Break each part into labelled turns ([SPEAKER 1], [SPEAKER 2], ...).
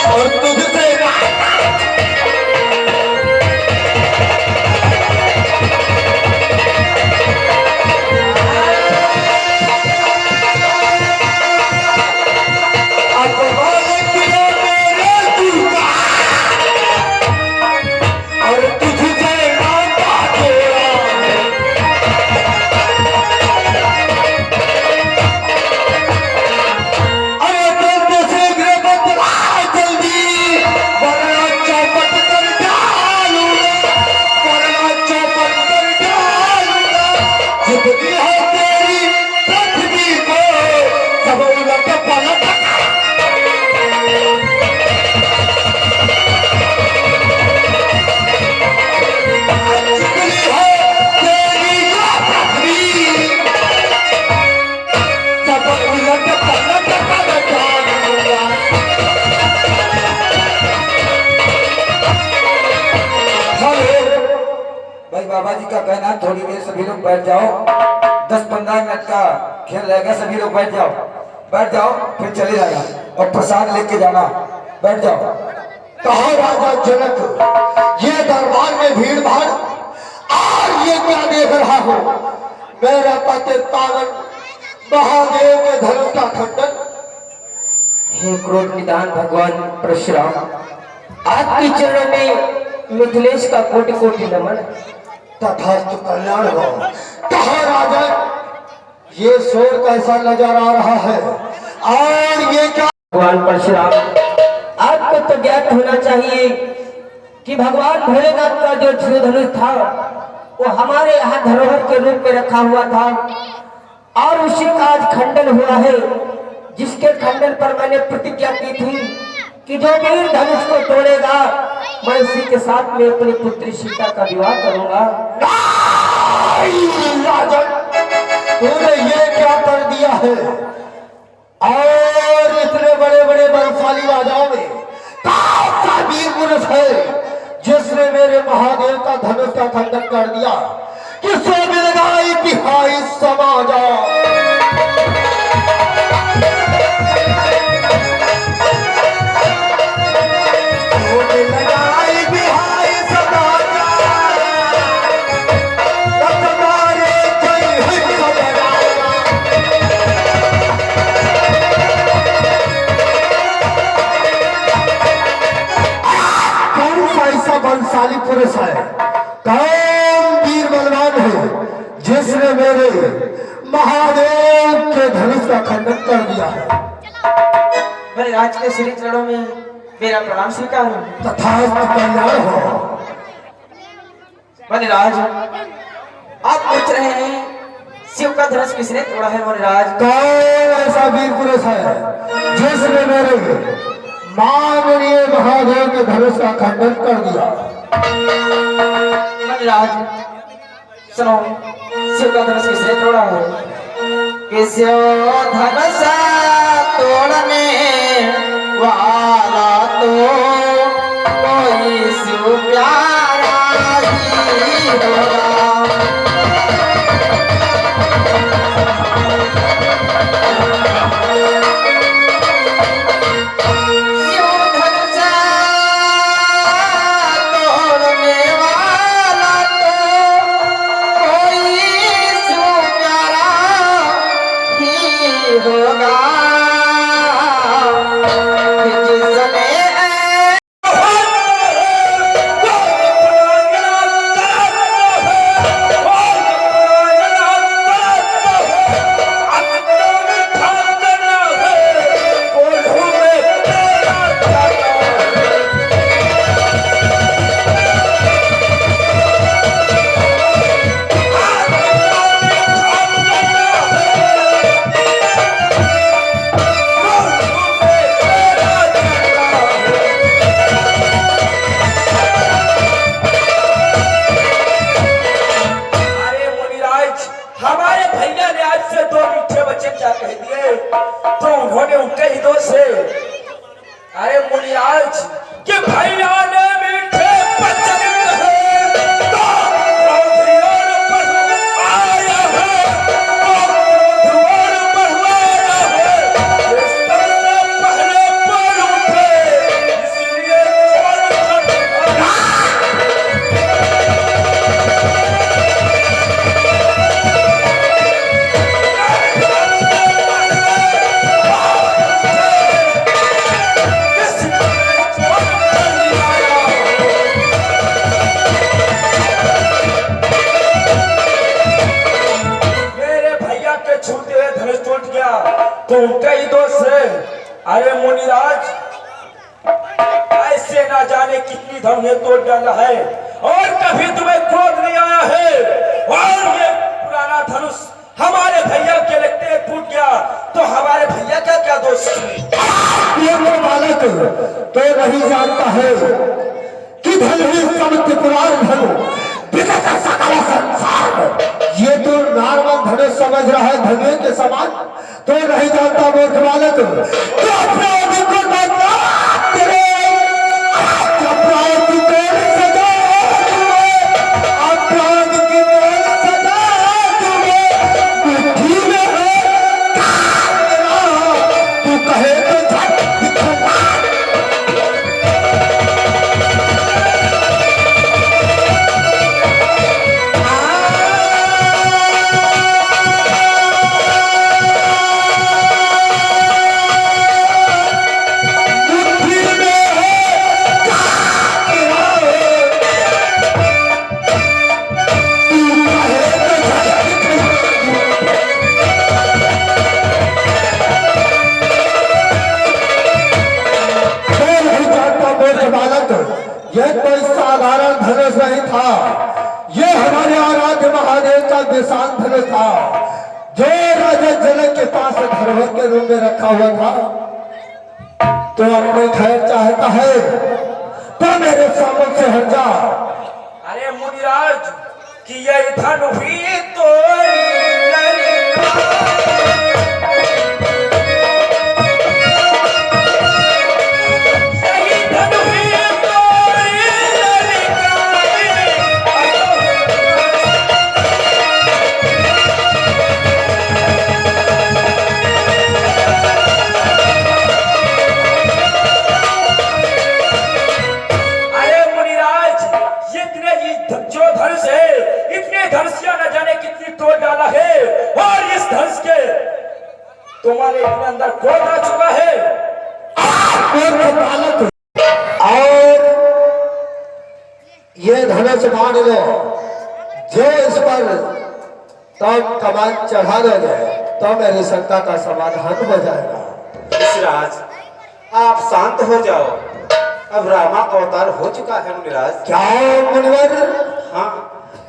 [SPEAKER 1] और तुझसे
[SPEAKER 2] बाबा जी का कहना है थोड़ी देर सभी लोग बैठ जाओ, 10-15 मिनट का खेल रहेगा, सभी लोग बैठ जाओ फिर चले जाना और प्रसाद लेके जाना, बैठ जाओ।
[SPEAKER 1] कहा राजा जनक, ये दरबार में भीड़ भाड़ और ये क्या देख रहा हो? मेरा पति पावन महादेव के धनुष का खंडन।
[SPEAKER 3] हे क्रोध निदान भगवान परशुराम, आपके चरणों में मिथिलेश का कोटि कोटि नमन।
[SPEAKER 1] तथास्तु कल्याण हो। कहा राजा, ये शोर कैसा नजर आ रहा है और ये क्या?
[SPEAKER 3] भगवान परशुराम, आपको तो ज्ञात होना चाहिए कि भगवान भोलेनाथ का जो धनुष था वो हमारे यहाँ धरोहर के रूप में रखा हुआ था और उसी का आज खंडन हुआ है, जिसके खंडन पर मैंने प्रतिज्ञा की थी कि जो वीर धनुष को तोड़ेगा मैं उसी के साथ में अपनी पुत्री सीता का विवाह करूंगा।
[SPEAKER 1] राजन, तूने ये क्या कर दिया है? और इतने बड़े बड़े बलशाली राजाओं में कौन सा वीर पुरुष है जिसने मेरे महादेव का धनुष का खंडन कर दिया? किससे मिलेगा इतिहास समाजा? बलशाली पुरुष है, कौन वीर बलवान है जिसने मेरे महादेव के धनुष का खंडन कर दिया है?
[SPEAKER 3] मेरे राज के श्री चरणों में मेरा प्रणाम स्वीकार हो।
[SPEAKER 1] तथास्तु कल्याण हो।
[SPEAKER 3] वनराज, आप पूछ रहे हैं शिव का धनुष किसने तोड़ा है? वनराज,
[SPEAKER 1] कौन ऐसा वीर पुरुष है जिसने मेरे माननीय महादेव के धनुष का खंडन कर दिया?
[SPEAKER 3] वनराज सुनो, शिव का धनुष किसने तोड़ा है? किसी धनुष तोड़ने वाला तो कोई शिव प्यारा ही होगा।
[SPEAKER 4] अरे मुनिराज के भैया ने मीठे बचन कहे तो क्रोधियों पर आया है, तो क्रोधियों पर आया है। इस तरह से पहले पर उठे मुनिराज, ऐसे ना जाने कितनी धन में तोड़ डाला है और कभी तुम्हें क्रोध नहीं आया है। और ये पुराना धनुष हमारे भैया के लगते टूट गया तो हमारे भैया का क्या दोष है?
[SPEAKER 1] ये वो बालक तो नहीं जानता है कि धन ही सब पुराण धन विगत सकल संसार। ये तो नॉर्मल धनुष समझ रहा है धनुष के समान, तो नहीं जानता मूर्ख बालक। तो अपराध को बदला तेरे, अपराध की कौन सजा तुम्हें, अपराध की कौन सजा तुम्हें, बुद्धि में है तू कहे तो झट दिखा। यह कोई साधारण धनुष नहीं था, यह हमारे आराध्य महादेव का विशाल धनुष था जो राजा जनक के पास धरोहर के रूप में रखा हुआ था। तो अपने खैर चाहता है तो मेरे सामने से हट जा।
[SPEAKER 4] अरे मुनिराज, कि यह धन भी तो तुम्हारे अंदर क्रोध आ चुका है।
[SPEAKER 1] और ये धनुष मान लो, जो इस पर तब कमान चढ़ा दोगे तो मेरी शंका का समाधान हो जाएगा।
[SPEAKER 5] ऋषिराज, आप शांत हो जाओ, अब रामा अवतार हो चुका है मुनिराज।
[SPEAKER 1] क्या मुनिवर?
[SPEAKER 5] हाँ,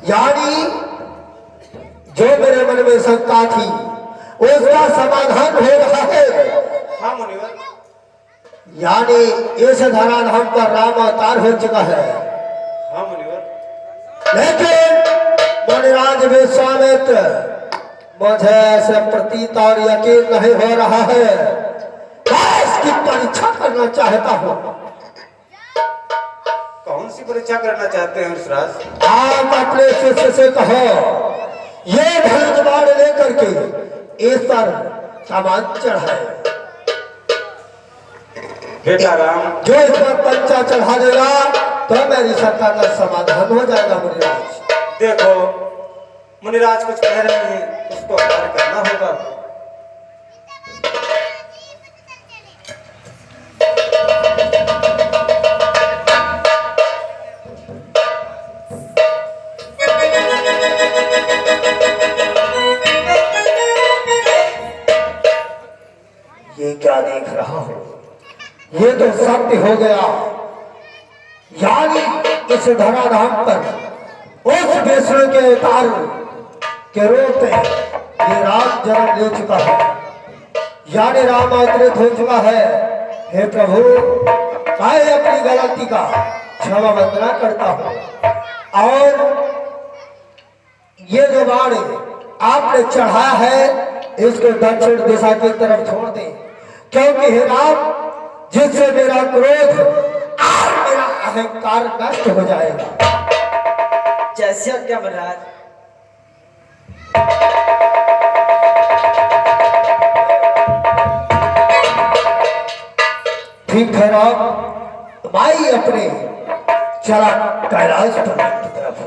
[SPEAKER 1] यानी जो मेरे मन में शंका थी उसका समाधान हो रहा है।
[SPEAKER 5] हाँ मुनिवर,
[SPEAKER 1] यानी इस धराधाम पर राम अवतार हो चुका है।
[SPEAKER 5] हाँ मुनिवर,
[SPEAKER 1] लेकिन मुनिराज विश्वामित्र, मुझे ऐसे प्रतीत और यकीन नहीं हो रहा है। मैं इसकी परीक्षा करना चाहता हूँ।
[SPEAKER 5] कौन सी परीक्षा करना चाहते हैं ऋषिराज?
[SPEAKER 1] आप अपने शिष्य से कहो ये धनुष बाण लेकर के इस पर सामान चढ़ाए।
[SPEAKER 5] बेटा राम,
[SPEAKER 1] जो इस पर पंचा चढ़ा देगा तो मेरी शंका का समाधान हो जाएगा। मुनिराज
[SPEAKER 5] देखो, मुनिराज कुछ कह रहे हैं, उसको कार्य करना होगा।
[SPEAKER 1] ये क्या देख रहा हूं? ये तो सत्य हो गया। यानी इस धराधाम पर उस विष्णु के अवतार के रूप में ये राम जन्म ले चुका है। यानी राम अवतरित हो चुका है। हे प्रभु, मैं अपनी गलती का क्षमा वंदना करता हूं। और ये जो बाण आपने चढ़ाया है इसको दक्षिण दिशा की तरफ छोड़ दें, क्योंकि हे राम, जिससे मेरा क्रोध और मेरा अहंकार नष्ट हो जाएगा।
[SPEAKER 3] जैसे क्या महाराज।
[SPEAKER 1] ठीक है राम, माई अपने चला कैलाश पर्वत की तरफ।